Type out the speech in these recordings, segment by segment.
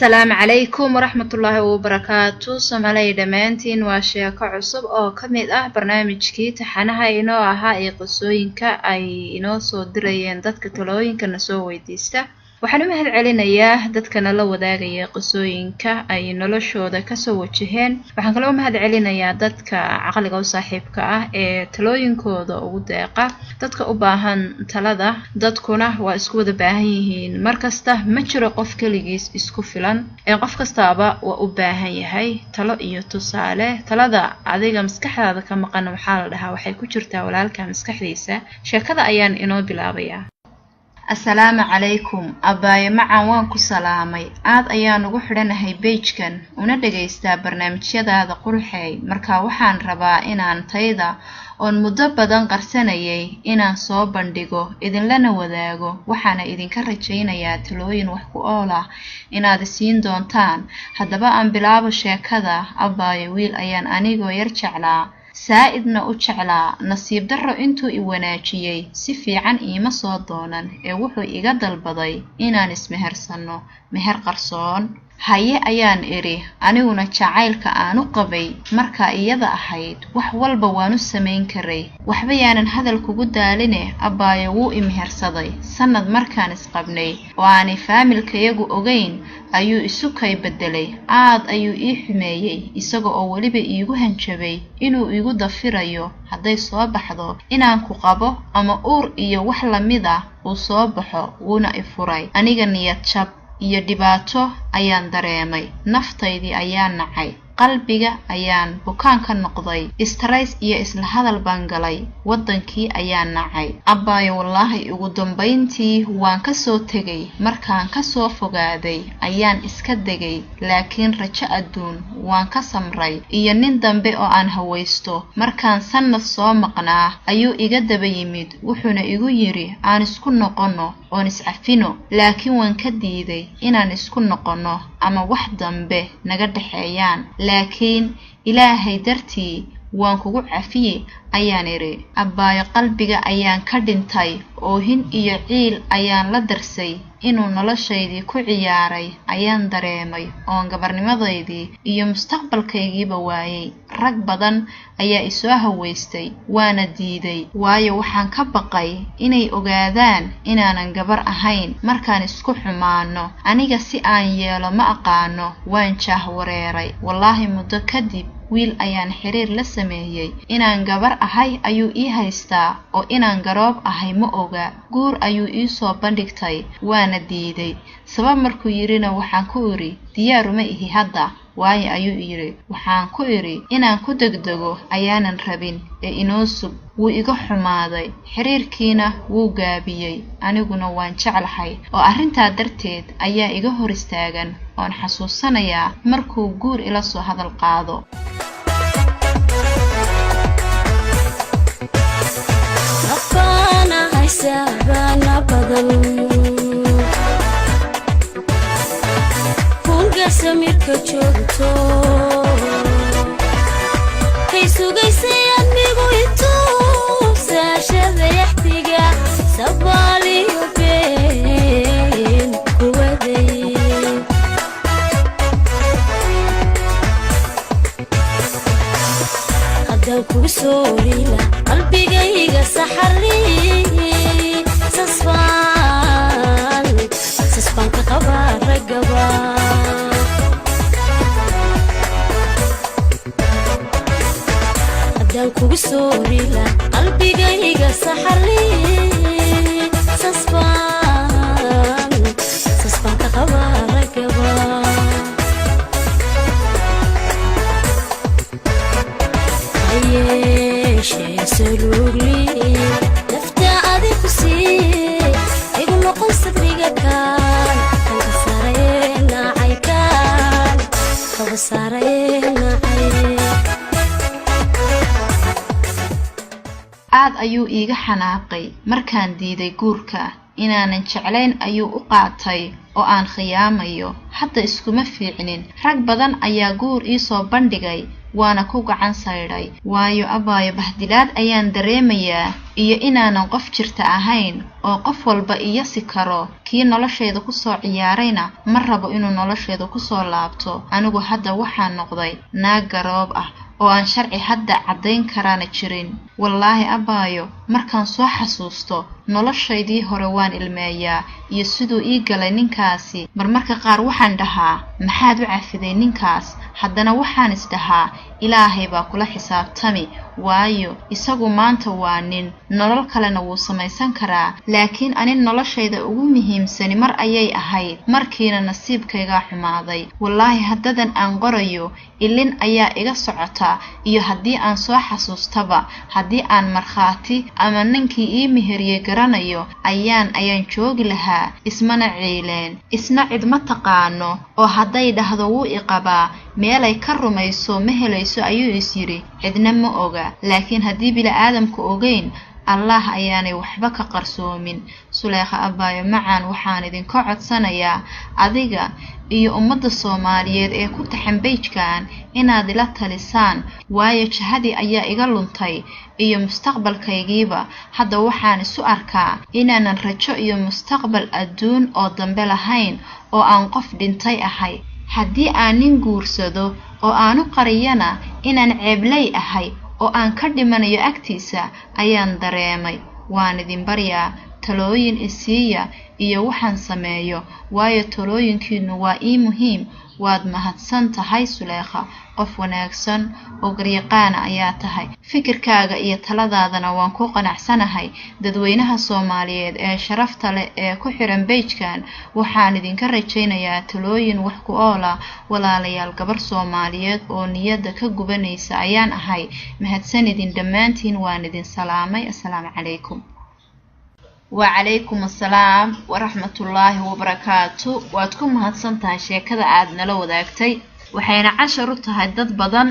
السلام عليكم ورحمة الله وبركاته. سومالي دمانتين واشياكا عصب oo kamid ah barnaamijkii taxanaha inoo ahaa ee qosooyinka ay inoo soo dirayeen dadka talooyinka na soo weydiista. waxaan u mahad celinayaa dadkana la wadaagaya qosooyinka ay noloshooda ka soo wajaheen. waxaan kale u mahad celinayaa dadka aqliga u saaxiibka ah ee talooyinkooda ugu deeqa dadka u baahan talada. dadkuna waa isku wada baahan yihiin markasta, ma jiro qof kaligiis isku filan ee qof kastaaba waa u baahan yahay talo iyo tusaale. talada adiga maskaxdaada ka maqan waxaa la dhahaa waxay ku jirtaa walaalka maskaxdiisa. sheekada ayaan inoo bilaabayaa. Assalaamu calaykum. Abaaye macaan waan ku salaamay. aad ayaan ugu xidhanahay page-kan una dhageystaa barnaamijyadaada qurxey. marka waxaan rabaa inaan tayda oon muddo badan qarsanayay inaan soo bandhigo idinlana wadaago. waxaana idinka rajaynayaa talooyin wax ku ool ah inaad siin doontaan. haddaba aan bilaabo sheekada. abaaye wiil ayaan anigoo yar jeclaa, saaidna u jeclaa. nasiib darro intuu i wanaajiyay si fiican iima soo doonan ee wuxuu iga dalbaday inaan ismehersano meher qarsoon. haye ayaan iri, aniguna jacaylka aan u qabay markaa iyada ahayd wax walba waan u samayn karay. waxba yaanan hadal kugu daaline abaaye wuu i mehersaday. sanad markaan isqabnay oo aanay faamilkayagu ogeyn ayuu isu kay bedelay. aad ayuu ii xumeeyey isaga oo weliba iigu hanjabay inuu igu dafirayo hadday soo baxdo inaan ku qabo ama uur iyo wax lamid ah uu soo baxo. wuuna i furay. aniga niyad jab iyo dhibaato ayaan dareemay. naftaydii ayaan nacay. qalbiga ayaan bukaan ka noqday. stress iyo isla hadal baan galay. wadankii ayaan nacay. abaaye wallaahi ugu dambayntii waan ka soo tegay. markaan ka soo fogaaday ayaan iska degay, laakiin rajo adduun waan ka samray iyo nin dambe oo aan hawaysto. markaan sanad soo maqnaa ayuu iga daba yimid, wuxuuna igu yiri aan isku noqono oon iscafino. laakiin waan ka diiday inaan isku noqono ama wax dambe naga dhaxeeyaan. laakiin ilaahay dartii waan kugu cafiye ayaan iri. abaaye qalbiga ayaan ka dhintay. oohin iyo ciil ayaan la darsay. inuu noloshaydii ku ciyaaray ayaan dareemay oon gabarnimadeydii iyo mustaqbalkaygiiba waayay. rag badan ayaa isoo hawaystay, waana diiday waayo waxaan ka baqay inay ogaadaan inaanan gabar ahayn markaan isku xumaano. aniga si aan yeelo ma aqaano, waan jaah wareeray. wallaahi muddo kadib wiil ayaan xiriir la sameeyay. inaan gabar ahay ayuu ii haystaa oo inaan garoob ahay ma oga. guur ayuu ii soo bandhigtay, waana diiday. sabab markuu yirina waxaan ku iri diyaaruma ihi hadda. waayo ayuu yiri. waxaan ku iri inaan ku degdego ayaanan rabin ee inoo sug. wuu iga xumaaday. xiriirkiina wuu gaabiyey. aniguna waan jeclahay oo arrintaa darteed ayaa iga hor istaagan oon xasuusanayaa markuu guur ila soo hadal qaado. sabana badan kunga samirka joogto kay sugaysay anigu intuu saashada yaxtiga sabaaliyo been kuwaday. haddaan kugu soo rila qalbigayga saxari sasbaan ka qabaa ragaba. haddaan kugu soo rila qalbigayga saxari sasbaan ka qabaa ragaba. hayeeshee saluugli aad ayuu iiga xanaaqay markaan diiday guurka. inaanan jeclayn ayuu u qaatay oo aan khiyaamayo. hadda iskuma fiicnin. rag badan ayaa guur ii soo bandhigay waana ku gacan sayray waayo abaayo bahdilaad ayaan dareemayaa iyo inaanan qof jirta ahayn oo qof walba iyasi karo kii nolosheeda ku soo ciyaarayna ma rabo inuu nolosheeda ku soo laabto anigu hadda waxaan noqday naag garoob ah oo aan sharci hadda cadayn karana jirin wallaahi abaayo markaan soo xasuusto noloshaydii hore waan ilmeeyaa iyo siduu ii galay ninkaasi marmarka qaar waxaan dhahaa maxaad u cafiday ninkaas haddana waxaan isdhahaa ilaahay baa kula xisaabtami waayo isagu maanta waa nin nolol kalena wuu samaysan karaa laakiin anin noloshayda ugu muhiimsani mar ayay ahayd markiina nasiibkayga xumaaday wallaahi haddadan aan qorayo ilin ayaa iga socota iyo haddii aan soo xasuustaba haddii aan markhaati ama ninkii ii meheriyey garanayo ayaan joogi lahaa ismana ciileen isna cid ma taqaano oo hadday dhahdo wuu iqabaa meelay ka rumayso ma helayso ayuu is yiri cidna ma oga laakiin haddii bila aadamku ogeyn allah ayaanay waxba ka qarsoomin Suleekha abaayo macaan waxaan idinka codsanayaa adiga iyo ummadda Soomaaliyeed ee ku taxan page-kan inaad ila talisaan waayo jahadii ayaa iga luntay iyo mustaqbalkaygiiba hadda waxaan isu arkaa inaanan rajo iyo mustaqbal adduun oo dambe lahayn oo aan qof dhintay ahay haddii aan nin guursado oo aanu qariyana inaan ceeblay ahay oo aan ka dhimanayo agtiisa ayaan dareemay waan idin baryaa talooyin isiiya iyo waxaan sameeyo waayo talooyinkiinu waa ii muhiim waad mahadsan tahay Suleekha qof wanaagsan oo garyaqaan ayaa tahay fikirkaaga iyo taladaadana waan ku qanacsanahay dadweynaha Soomaaliyeed ee sharafta leh ee ku xiran page-kan waxaan idinka rajaynayaa talooyin wax ku ool ah walaalayaal gabar Soomaaliyeed oo niyada ka gubanaysa ayaan ahay mahadsan idin dhammaantiin waan idin salaamay assalaamu calaykum وعليكم السلام ورحمة الله وبركاته وادكم هادسانتها شيكada aad nala wadaagtay waxayna cashar u tahay dad badan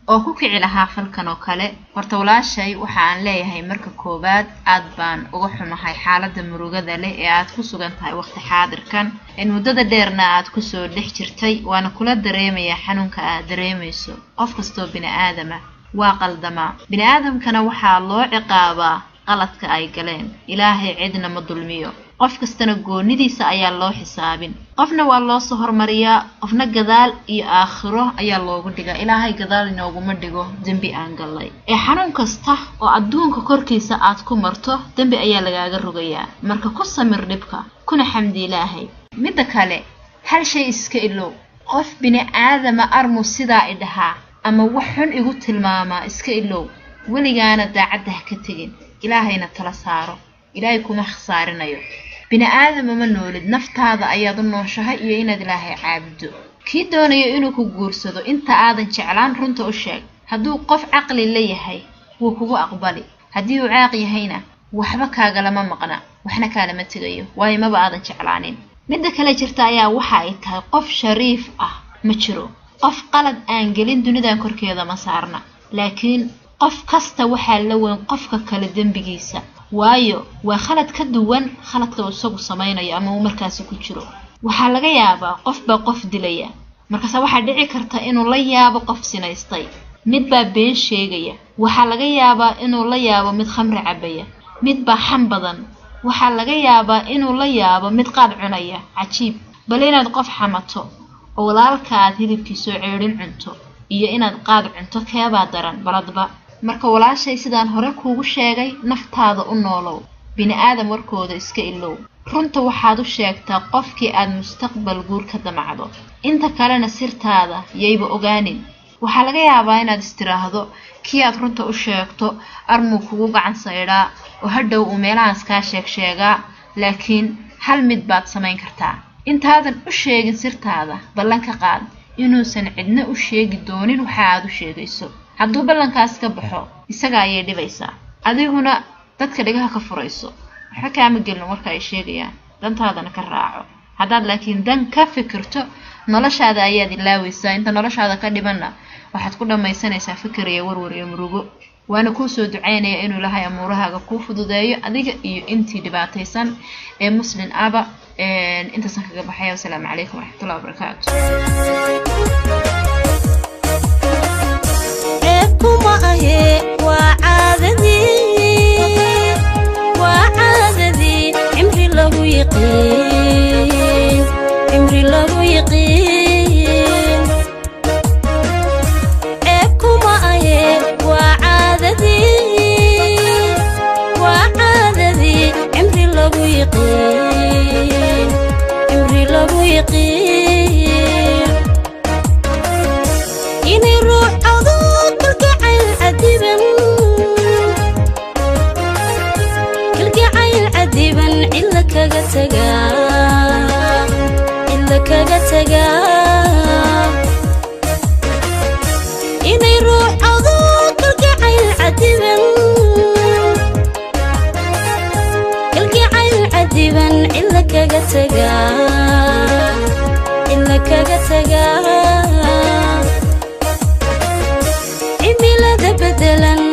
oo ku kici lahaa falkan oo kale horta walaashay waxaan leeyahay marka koobaad aad baan uga xumahay xaaladda murugada leh ee aad ku sugan tahay waqti xaadirkan in muddada dheerna aad ku soo dhex jirtay waana kula dareemayaa xanuunka aad dareemayso qof kastoo bini aadama waa qaldama bini aadamkana waxaa loo ciqaabaa qaladka ay galeen ilaahay cidna ma dulmiyo qof kastana goonidiisa ayaa loo xisaabin qofna waa loo soo hormariyaa qofna gadaal iyo aakhiro ayaa loogu dhigaa ilaahay gadaal inooguma dhigo dambi aan galay ee xanuun kasta oo adduunka korkiisa aad ku marto dambi ayaa lagaaga rogayaa marka ku samir dhibka kuna xamdi ilaahay midda kale hal shay iska ilow qof bini aadama armu sidaa idhaha ama wax xun igu tilmaama iska ilow weligaana daacadda ha ka tegin ilaahayna tala saaro ilaahay kuma khasaarinayo bini aadama ma noolid naftaada ayaad u nooshahay iyo inaad ilaahay caabudo kii doonayo inuu ku guursado inta aadan jeclaan runta u sheeg hadduu qof caqli leeyahay wuu kugu aqbali haddii uu caaq yahayna waxba kaaga lama maqna waxna kaalama tegayo waayo maba aadan jeclaanin midda kale jirta ayaa waxa ay tahay qof shariif ah ma jiro qof qalad aan gelin dunidan korkeeda ma saarna laakiin qof kasta waxaa la weyn qofka kale dambigiisa waayo waa khalad ka duwan khaladka uu isagu samaynayo ama uu markaas ku jiro waxaa laga yaabaa qof baa qof dilaya markaas waxa dhici karta inuu la yaabo qof sinaystay mid baa been sheegaya waxaa laga yaabaa inuu la yaabo mid khamri cabaya mid baa xam badan waxaa laga yaabaa inuu la yaabo mid qaad cunaya cajiib bal inaad qof xamato oo walaalkaad hilibkiisa ceerin cunto iyo inaad qaad cunto keebaa daran baladba marka walaashay sidaan hore kuugu sheegay naftaada u noolow bini aadam warkooda iska ilow runta waxaad u sheegtaa qofkii aad mustaqbal guur ka damacdo inta kalena sirtaada yayba ogaanin waxaa laga yaabaa inaad istiraahdo kii aad runta u sheegto armuu kugu gacan saydhaa oo hadhow uu meelahaas kaa sheegaa laakiin hal mid baad samayn kartaa intaadan u sheegin sirtaada ballan ka qaad inuusan cidna u sheegi doonin waxa aad u sheegayso hadduu ballankaas ka baxo isaga ayay dhibaysaa adiguna dadka dhigaha ka furayso waxa kaama gelin marka ay sheegayaan dantaadana ka raaco haddaad laakiin dan ka fikirto noloshaada ayaad ilaawaysaa inta noloshaada ka dhibanna waxaad ku dhamaysanaysaa fikir iyo warwar iyo murugo waana ku soo duceynaya inuu ilaahay amuurahaaga ku fududeeyo adiga iyo intii dhibaataysan ee muslim aba intaas kaga baxay assalaamu calaykum waraxmatullaahi wabarakaatuh يقين عمري لو يقين عيبكم أيه وعادتي عمري لو يقين عمري لو يقين إني روح عضوك القعيل عديبا القعيل عديبا إلا كغتغا إلا كغتغا إني روح عضوك القعيل عديبا القعيل عديبا إلا كغتغا إلا كغتغا بدلاً